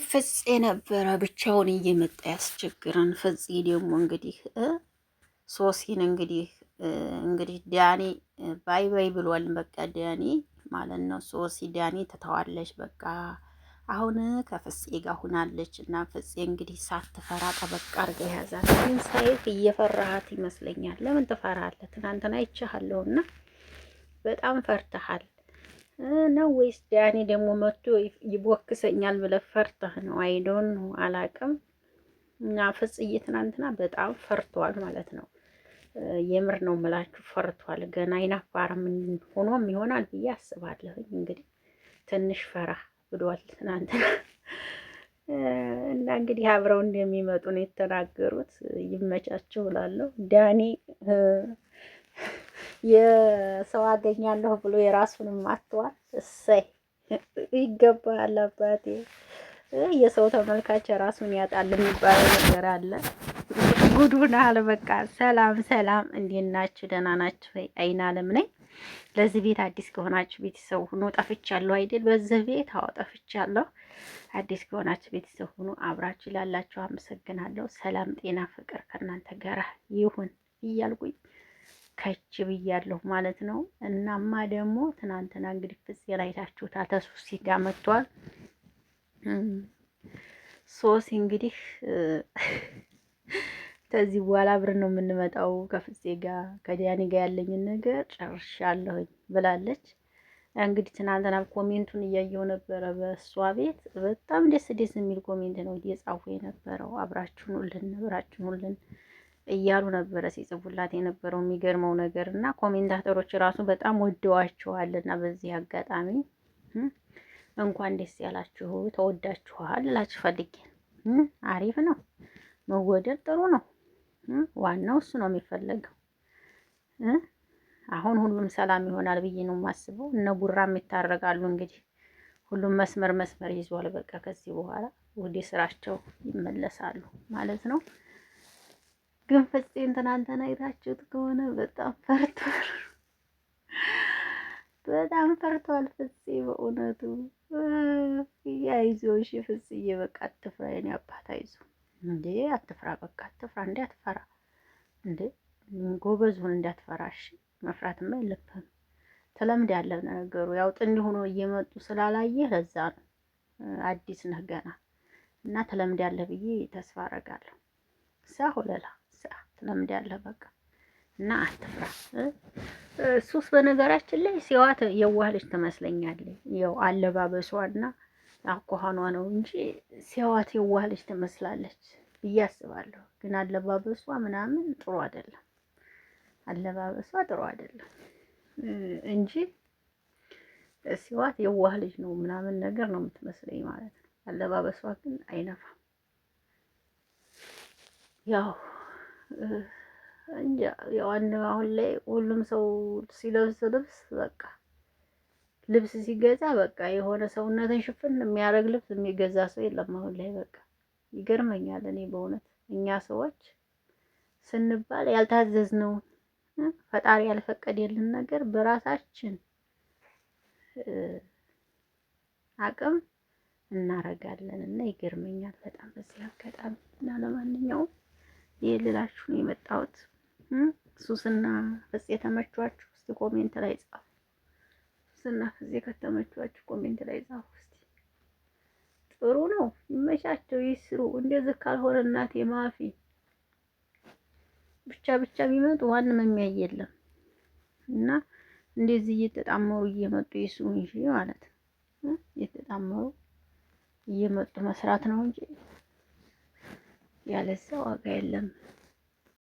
ፍፄ ነበረ ብቻውን እየመጣ ያስቸግረን። ፍፄ ደግሞ እንግዲህ ሶሲን እንግዲህ ዳኒ ባይ ባይ ብሏል። በቃ ዳኒ ማለት ነው። ሶሲ ዳኒ ትተዋለች። በቃ አሁን ከፍፄ ጋር ሁናለች እና ፍፄ እንግዲህ ሳትፈራ ጠበቅ አድርገህ ያዛት። ግን ሳይህ እየፈራሃት ይመስለኛል። ለምን ትፈራለህ? ትናንትና አይቼሃለሁና በጣም ፈርተሃል ነው ወይስ ዳኒ ደግሞ መጥቶ ይቦክሰኛል ብለህ ፈርተህ ነው? አይዶን አላቅም። እና ፍጽዬ ትናንትና በጣም ፈርቷል ማለት ነው። የምር ነው የምላችሁ ፈርቷል። ገና አይናፋርም ሆኖም ይሆናል ብዬ አስባለሁ። እንግዲህ ትንሽ ፈራ ብሏል ትናንትና እና እንግዲህ አብረው እንደሚመጡ ነው የተናገሩት። ይመቻቸው እላለሁ። ዳኒ የሰው አገኛለሁ ብሎ የራሱንም አጥቷል። እሰይ ይገባል አባቴ። የሰው ተመልካች ራሱን ያጣል የሚባለው ነገር አለ። ጉዱን አለ። በቃ ሰላም ሰላም፣ እንዴት ናችሁ? ደህና ናችሁ ወይ? አይን አለም ነኝ። ለዚህ ቤት አዲስ ከሆናችሁ ቤተሰብ ሁኑ። ጠፍቻለሁ አይደል? በዚህ ቤት አዎ ጠፍቻለሁ። አዲስ ከሆናችሁ ቤተሰብ ሁኑ። አብራችሁ ላላችሁ አመሰግናለሁ። ሰላም ጤና ፍቅር ከእናንተ ጋር ይሁን እያልኩኝ ከች ብያለሁ ማለት ነው። እናማ ደግሞ ትናንትና እንግዲህ ፍፄን አይታችሁታል። ተሶሲ ጋር መጥቷል። ሶሲ እንግዲህ ከዚህ በኋላ አብረን ነው የምንመጣው ከፍፄ ጋር ከዲያኒ ጋር ያለኝን ነገር ጨርሻለሁኝ ብላለች። እንግዲህ ትናንትና ኮሜንቱን እያየው ነበረ በእሷ ቤት። በጣም ደስ የሚል ኮሜንት ነው እየጻፉ የነበረው። አብራችሁኑልን እያሉ ነበረ ሲጽፉላት የነበረው። የሚገርመው ነገር እና ኮሜንታተሮች ራሱ በጣም ወደዋቸዋል። እና በዚህ አጋጣሚ እንኳን ደስ ያላችሁ ተወዳችኋል እላችሁ ፈልጌ። አሪፍ ነው መወደድ ጥሩ ነው። ዋናው እሱ ነው የሚፈለገው። አሁን ሁሉም ሰላም ይሆናል ብዬ ነው የማስበው። እነ ቡራም ይታረቃሉ። እንግዲህ ሁሉም መስመር ይዟል። በቃ ከዚህ በኋላ ወደ ስራቸው ይመለሳሉ ማለት ነው። ግን ፍፄን ትናንትና አይታችሁት ከሆነ በጣም ፈርቷል ፍፄ በእውነቱ። አይዞህ እሺ ፍፄዬ፣ በቃ አትፍራ የኔ አባት አይዞህ። እንዴ አትፍራ፣ በቃ አትፍራ። እንዴ አትፈራ እንዴ ጎበዙን እንዳትፈራ እሺ። መፍራትማ የለብህም። ተለምድ ያለ ነገሩ ያው ጥንድ ሆኖ እየመጡ ስላላየህ ለዛ ነው። አዲስ ነህ ገና እና ተለምድ ያለ ብዬ ተስፋ አደርጋለሁ። ሳሁለላ ተለምድ ያለ በቃ እና አትፍራ። ሱስ በነገራችን ላይ ሲዋት የዋህ ልጅ ትመስለኛለች። ያው አለባበሷና አኳኋኗ ነው እንጂ ሲዋት የዋህ ልጅ ትመስላለች ብዬ አስባለሁ። ግን አለባበሷ ምናምን ጥሩ አይደለም። አለባበሷ ጥሩ አይደለም እንጂ ሲዋት የዋህ ልጅ ነው ምናምን ነገር ነው የምትመስለኝ ማለት ነው። አለባበሷ ግን አይነፋም። ያው እንጃ ያው አሁን ላይ ሁሉም ሰው ሲለብስ በቃ ልብስ ሲገዛ በቃ የሆነ ሰውነትን ሽፍን የሚያደርግ ልብስ የሚገዛ ሰው የለም አሁን ላይ። በቃ ይገርመኛል። እኔ በእውነት እኛ ሰዎች ስንባል ያልታዘዝነው ፈጣሪ ያልፈቀደልን ነገር በራሳችን አቅም እናረጋለን እና ይገርመኛል በጣም በዚህ አጋጣሚ። እና ለማንኛውም ይሄ ልላችሁ ነው የመጣሁት። ሱስና ፍፄ የተመቿችሁ እስቲ ኮሜንት ላይ ጻፉ። ሱስና ፍፄ ከተመቿችሁ ኮሜንት ላይ ጻፉ እስቲ። ጥሩ ነው፣ ይመቻቸው፣ ይስሩ። እንደዚህ ካልሆነ እናቴ ማፊ ብቻ ቢመጡ ዋንም የሚያይ የለም እና እንደዚህ እየተጣመሩ እየመጡ ይስሩ እንጂ ማለት ነው። እየተጣመሩ እየመጡ መስራት ነው እንጂ ያለዛ ዋጋ የለም።